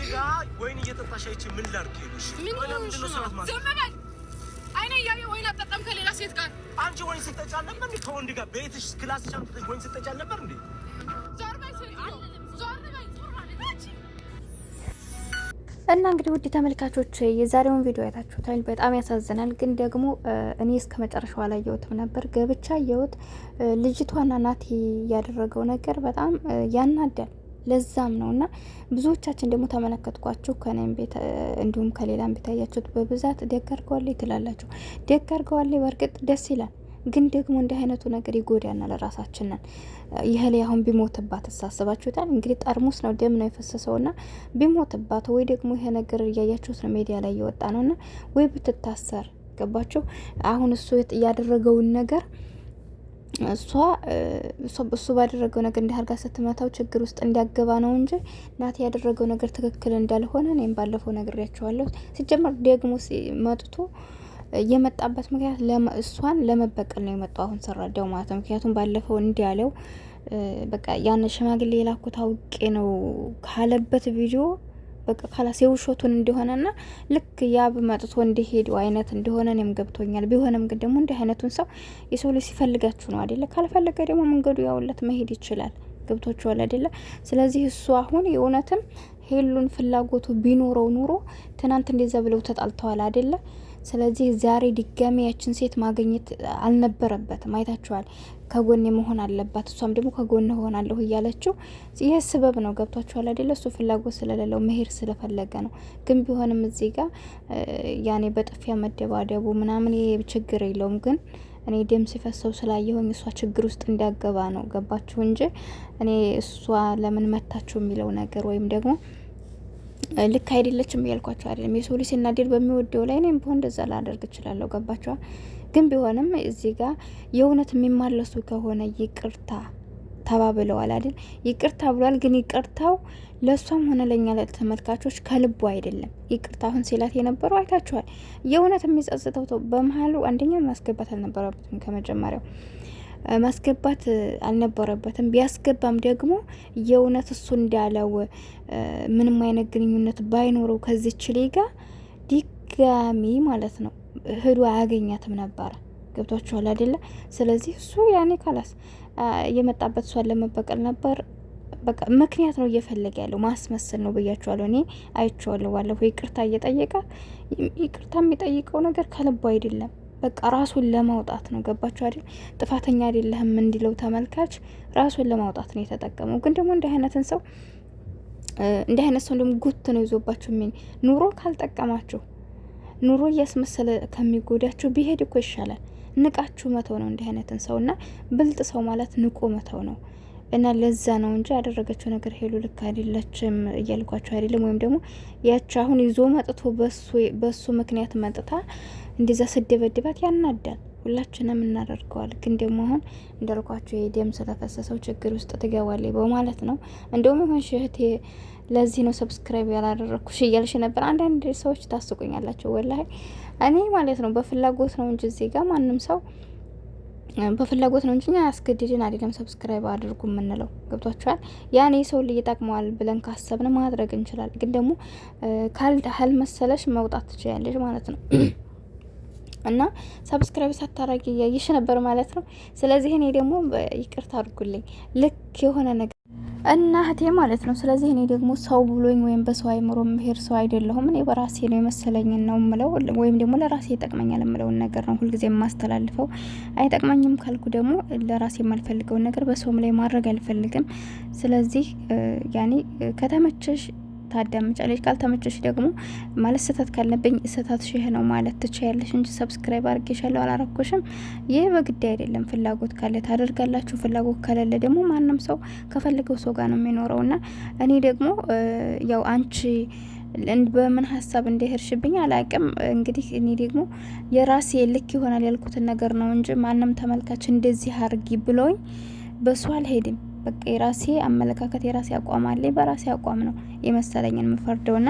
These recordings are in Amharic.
ጋር ወይን እየጠጣሽ ምን ላድርግ ይልሽ? ምንድን ነው ሰዓት ማለት? ዝም በል። አይኔ እያየ ወይን አጠጣም ከሌላ ሴት ጋር። አንቺ ወይን ስትጠጪ አልነበር እንዴ? ከወንድ ጋር ቤትሽ ክላስ ቻምጥተሽ ወይን ስትጠጪ አልነበር እንዴ? ዞር በይ እና እንግዲህ ውድ ተመልካቾች የዛሬውን ቪዲዮ አይታችሁታል። በጣም ያሳዝናል፣ ግን ደግሞ እኔ እስከ መጨረሻው አላየሁትም ነበር። ገብቻ ያየሁት ልጅቷና ናቲ ያደረገው ነገር በጣም ያናዳል። ለዛም ነው እና ብዙዎቻችን ደግሞ ተመለከትኳችሁ ከኔም ቤት እንዲሁም ከሌላም ቤት ያያችሁት በብዛት ደግ አድርገዋል ትላላችሁ። ደግ አድርገዋል፣ በእርግጥ ደስ ይላል። ግን ደግሞ እንዲህ አይነቱ ነገር ይጎዳናል ራሳችንን። ይሄ ላይ አሁን ቢሞትባት አሳስባችሁታል? እንግዲህ ጠርሙስ ነው ደም ነው የፈሰሰውና ቢሞትባት ወይ ደግሞ ይሄ ነገር እያያችሁት ነው ሚዲያ ላይ እየወጣ ነውና ወይ ብትታሰር ገባችሁ? አሁን እሱ ያደረገውን ነገር እሱ ባደረገው ነገር እንዲያርጋ ስትመታው ችግር ውስጥ እንዲያገባ ነው እንጂ ናቲ ያደረገው ነገር ትክክል እንዳልሆነ እኔም ባለፈው ነግሬያቸዋለሁ። ሲጀመር ደግሞ መጥቶ የመጣበት ምክንያት እሷን ለመበቀል ነው የመጣው። አሁን ሰራዳው ማለት ነው። ምክንያቱም ባለፈው እንዲያለው በቃ ያን ሽማግሌ የላኩት አውቄ ነው ካለበት ቪዲዮ በቃ ካላስ የውሸቱን እንደሆነና ልክ ያ በመጥቶ እንደሄደው አይነት እንደሆነ እኔም ገብቶኛል። ቢሆንም ግን ደግሞ እንዲህ አይነቱን ሰው የሰው ልጅ ሲፈልጋችሁ ነው አይደለ? ካልፈለገ ደግሞ መንገዱ ያውለት መሄድ ይችላል። ገብቶችኋል አይደለ? ስለዚህ እሱ አሁን የእውነትም ሄሉን ፍላጎቱ ቢኖረው ኑሮ ትናንት እንደዛ ብለው ተጣልተዋል አይደለ? ስለዚህ ዛሬ ድጋሚ ያችን ሴት ማግኘት አልነበረበትም። አይታችኋል። ከጎን መሆን አለባት፣ እሷም ደግሞ ከጎን ሆናለሁ እያለችው ይህ ስበብ ነው። ገብቷችኋል አይደለ? እሱ ፍላጎት ስለሌለው መሄድ ስለፈለገ ነው። ግን ቢሆንም እዚህ ጋር ያኔ በጥፊያ መደባደቡ ምናምን ይሄ ችግር የለውም። ግን እኔ ደም ሲፈሰው ስላየሁኝ እሷ ችግር ውስጥ እንዲያገባ ነው። ገባችሁ እንጂ እኔ እሷ ለምን መታችሁ የሚለው ነገር ወይም ደግሞ ልክ አይደለችም እያልኳቸው አይደለም። የሰው ልጅ ሲናደድ በሚወደው ላይ እኔም ቢሆን እንደዛ ላደርግ እችላለሁ። ገባችኋል? ግን ቢሆንም እዚህ ጋር የእውነት የሚማለሱ ከሆነ ይቅርታ ተባብለዋል አይደል? ይቅርታ ብሏል። ግን ይቅርታው ለእሷም ሆነ ለእኛ ለተመልካቾች ከልቡ አይደለም። ይቅርታ አሁን ሲላት የነበረው አይታችኋል። የእውነት የሚጸጽተው በመሀሉ አንደኛ ማስገባት አልነበረበትም ከመጀመሪያው ማስገባት አልነበረበትም። ቢያስገባም ደግሞ የእውነት እሱ እንዳለው ምንም አይነት ግንኙነት ባይኖረው ከዚች ሊጋ ድጋሚ ማለት ነው ህዱ አያገኛትም ነበረ። ገብቷችኋል አይደለ? ስለዚህ እሱ ያኔ ካላስ የመጣበት እሷን ለመበቀል ነበር። በቃ ምክንያት ነው እየፈለገ ያለው ማስመሰል ነው ብያችኋለሁ። እኔ አይቼዋለሁ ባለፈው ይቅርታ እየጠየቀ ይቅርታ የሚጠይቀው ነገር ከልቡ አይደለም። በቃ ራሱን ለማውጣት ነው። ገባችሁ አይደል? ጥፋተኛ አይደለህም እንዲለው ተመልካች ራሱን ለማውጣት ነው የተጠቀመው። ግን ደግሞ እንዲህ አይነት ሰው ደግሞ ጉት ነው ይዞባችሁ ኑሮ ካልጠቀማችሁ ኑሮ እያስመሰለ ከሚጎዳችሁ ቢሄድ እኮ ይሻላል። ንቃችሁ መተው ነው እንዲህ አይነትን ሰውና ብልጥ ሰው ማለት ንቆ መተው ነው። እና ለዛ ነው እንጂ ያደረገችው ነገር ሄሉ ልክ አይደለችም እያልኳችሁ አይደለም። ወይም ደግሞ ያቺ አሁን ይዞ መጥቶ በሱ ምክንያት መጥታ እንደዛ ስደበድባት ያናዳል። ሁላችንም እናደርገዋል። ግን ደግሞ አሁን እንዳልኳችሁ የደም ስለፈሰሰው ችግር ውስጥ ትገባለች በማለት ነው። እንደውም ይሁን እህቴ ለዚህ ነው ሰብስክራይብ ያላደረኩሽ እያልሽ ነበር። አንዳንድ ሰዎች ታስቁኛላችሁ። ወላሂ እኔ ማለት ነው በፍላጎት ነው እንጂ እዚህ ጋር ማንም ሰው በፍላጎት ነው እንጂ አያስገድድን አይደለም ሰብስክራይብ አድርጉ የምንለው። ገብቷችኋል? ያኔ ሰው ልጅ ይጠቅመዋል ብለን ካሰብን ማድረግ እንችላለን። ግን ደግሞ ካልዳህል መሰለሽ መውጣት ትችያለሽ ማለት ነው። እና ሰብስክራይብ ሳታረጊ እያየሽ ነበር ማለት ነው። ስለዚህ እኔ ደግሞ ይቅርታ አድርጉልኝ ልክ የሆነ ነገር እና እህቴ ማለት ነው። ስለዚህ እኔ ደግሞ ሰው ብሎኝ ወይም በሰው አይምሮ መሄድ ሰው አይደለሁም። እኔ በራሴ ነው የመሰለኝን ነው ምለው ወይም ደግሞ ለራሴ ይጠቅመኛል የምለውን ነገር ነው ሁልጊዜ የማስተላልፈው። አይጠቅመኝም ካልኩ ደግሞ ለራሴ የማልፈልገውን ነገር በሰውም ላይ ማድረግ አልፈልግም። ስለዚህ ያኔ ከተመቸሽ ታዳምጫለሽ፣ ካልተመቸሽ ደግሞ ማለት ስህተት ካለብኝ ስህተትሽ ይሄ ነው ማለት ትችያለሽ እንጂ ሰብስክራይብ አድርጌሻለሁ አላረኩሽም ይሄ በግድ አይደለም። ፍላጎት ካለ ታደርጋላችሁ፣ ፍላጎት ከሌለ ደግሞ ማንም ሰው ከፈልገው ሰው ጋር ነው የሚኖረውና እኔ ደግሞ ያው አንቺ በምን ሀሳብ እንደሄድሽብኝ አላቅም። እንግዲህ እኔ ደግሞ የራሴ ልክ ይሆናል ያልኩትን ነገር ነው እንጂ ማንም ተመልካች እንደዚህ አርጊ ብሎኝ በሱ አልሄድም። በቃ የራሴ አመለካከት የራሴ አቋም አለ። በራሴ አቋም ነው የመሰለኝን የምፈርደውና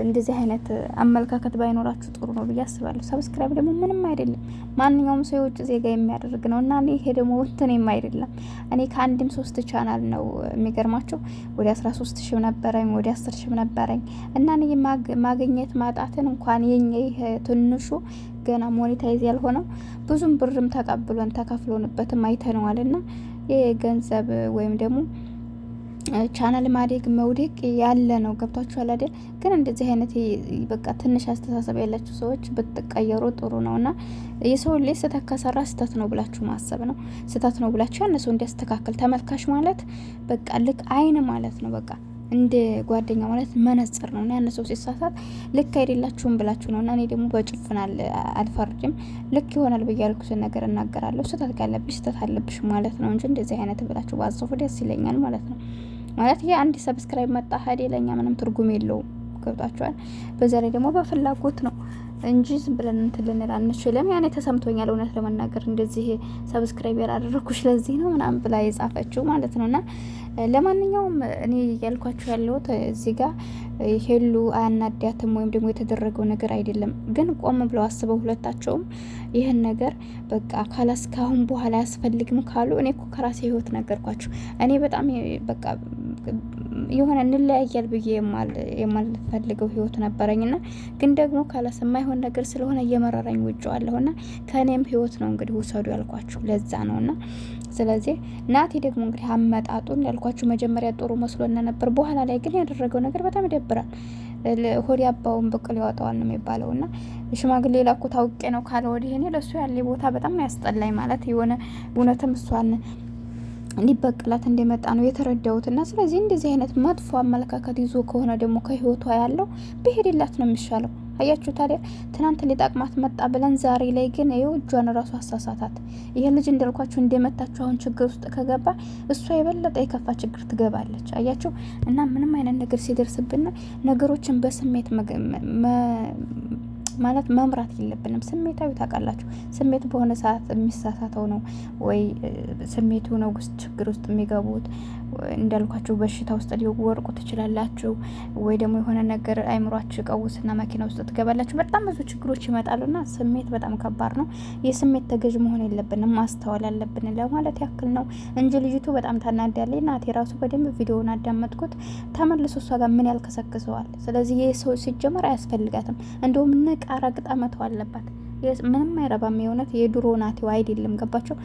እንደዚህ አይነት አመለካከት ባይኖራችሁ ጥሩ ነው ብዬ አስባለሁ። ሰብስክራይብ ደግሞ ምንም አይደለም፣ ማንኛውም ሰው የውጭ ዜጋ የሚያደርግ ነው እና ይሄ ደግሞ እንትኔም አይደለም። እኔ ከአንድም 3 ቻናል ነው የሚገርማቸው፣ ወደ 13,000 ነበረኝ፣ ወደ 10,000 ነበረኝ እና እኔ ማግኘት ማጣትን እንኳን የኛ ይሄ ትንሹ ገና ሞኔታይዝ ያልሆነው ብዙም ብርም ተቀብሎን ተከፍሎንበትም አይተነዋልና የገንዘብ ወይም ደግሞ ቻናል ማደግ መውደቅ ያለ ነው። ገብቷችኋል አይደል? ግን እንደዚህ አይነት በቃ ትንሽ አስተሳሰብ ያላችሁ ሰዎች ብትቀየሩ ጥሩ ነውና የሰው ልጅ ስህተት ከሰራ ስህተት ነው ብላችሁ ማሰብ ነው። ስህተት ነው ብላችሁ ያን ሰው እንዲያስተካክል ተመልካች ማለት በቃ ልክ አይን ማለት ነው። በቃ እንደ ጓደኛ ማለት መነጽር ነው እና ያን ሰው ሲሳሳት ልክ አይደላችሁም ብላችሁ ነው እና እኔ ደግሞ በጭፍን አልፈርድም። ልክ ይሆናል ብዬ ያልኩትን ነገር እናገራለሁ። ስህተት ካለብሽ ስህተት አለብሽ ማለት ነው እንጂ እንደዚህ አይነት ብላችሁ ባጽፉ ደስ ይለኛል ማለት ነው። ማለት ይሄ አንድ ሰብስክራይብ መጣ ሀዴ ለኛ ምንም ትርጉም የለውም። ገብታችኋል? በዛ ላይ ደግሞ በፍላጎት ነው እንጂ ዝም ብለን እንትን ልንል አንችልም። ያኔ ተሰምቶኛል እውነት ለመናገር እንደዚህ ሰብስክራይብ ያላደረኩሽ ለዚህ ነው ምናምን ብላ የጻፈችው ማለት ነውና ለማንኛውም እኔ ያልኳችሁ ያለሁት እዚህ ጋር ሄሉ አያናዳትም ወይም ደግሞ የተደረገው ነገር አይደለም። ግን ቆም ብለው አስበው ሁለታቸውም ይህን ነገር በቃ ካላስ ካሁን በኋላ አያስፈልግም ካሉ እኔ እኮ ከራሴ ህይወት ነገርኳችሁ። እኔ በጣም በቃ የሆነ እንለያያል ብዬ የማልፈልገው ህይወት ነበረኝና ግን ደግሞ ካላስ የማይሆን ነገር ስለሆነ እየመረረኝ ውጭዋለሁና ከኔም ህይወት ነው እንግዲህ ውሰዱ ያልኳችሁ ለዛ ነውና ስለዚህ ናቲ ደግሞ እንግዲህ አመጣጡን ያልኳችሁ መጀመሪያ ጥሩ መስሎና ነበር። በኋላ ላይ ግን ያደረገው ነገር በጣም ይደብራል። ሆዲ አባውን በቀል ያወጣዋል ነው የሚባለውና ሽማግሌ ላኩ ታውቄ ነው ካለ ወዲህ እኔ ለሱ ያለ ቦታ በጣም ያስጠላኝ ማለት የሆነ እውነትም እሷን ሊበቅላት እንደመጣ ነው የተረዳሁትና ስለዚህ እንደዚህ አይነት መጥፎ አመለካከት ይዞ ከሆነ ደግሞ ከህይወቷ ያለው ብሄድላት ነው የሚሻለው። አያችሁ ታዲያ ትናንት ሊጠቅማት መጣ ብለን ዛሬ ላይ ግን ይኸው እጇን ራሱ አሳሳታት። ይሄ ልጅ እንደልኳችሁ እንደመታችሁ አሁን ችግር ውስጥ ከገባ እሷ የበለጠ የከፋ ችግር ትገባለች። አያችሁ እና ምንም አይነት ነገር ሲደርስብን ነገሮችን በስሜት ማለት መምራት የለብንም። ስሜታዊ ታውቃላችሁ፣ ስሜት በሆነ ሰዓት የሚሳሳተው ነው ወይ ስሜቱ ነው ውስጥ ችግር ውስጥ የሚገቡት። እንዳልኳችሁ በሽታ ውስጥ ሊወርቁ ትችላላችሁ፣ ወይ ደግሞ የሆነ ነገር አይምሯችሁ ቀውስና መኪና ውስጥ ትገባላችሁ። በጣም ብዙ ችግሮች ይመጣሉና ስሜት በጣም ከባድ ነው። የስሜት ተገዥ መሆን የለብንም፣ ማስተዋል አለብን ለማለት ያክል ነው እንጂ ልጅቱ በጣም ታናዳለች። ናት የራሱ በደንብ ቪዲዮውን አዳመጥኩት። ተመልሶ እሷ ጋር ምን ያልከሰክሰዋል። ስለዚህ የሰው ሲጀመር አያስፈልጋትም። እንደውም ንቃ ረግጣ መተው አለባት። ምንም አይረባም። የእውነት የድሮ ናቲው አይደለም። ገባቸው።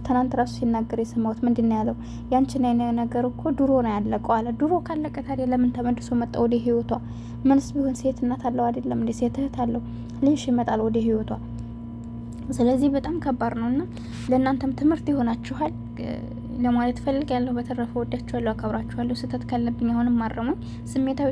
ትናንት ራሱ ሲናገር የሰማሁት ምንድነው ያለው? ያንቺን አይነት ነገር እኮ ድሮ ነው ያለቀው አለ። ድሮ ካለቀ ታዲያ ለምን ተመልሶ መጣ ወደ ህይወቷ? ምንስ ቢሆን ሴት እናት አለው አይደለም እንዴ? ሴት እህት አለው። ልጅ ይመጣል ወደ ህይወቷ። ስለዚህ በጣም ከባድ ነውና ለእናንተም ትምህርት ይሆናችኋል ለማለት ፈልጋለሁ። በተረፈ ወዳችኋለሁ፣ አከብራችኋለሁ። ስህተት ካለብኝ አሁንም ማረሙኝ። ስሜታዊ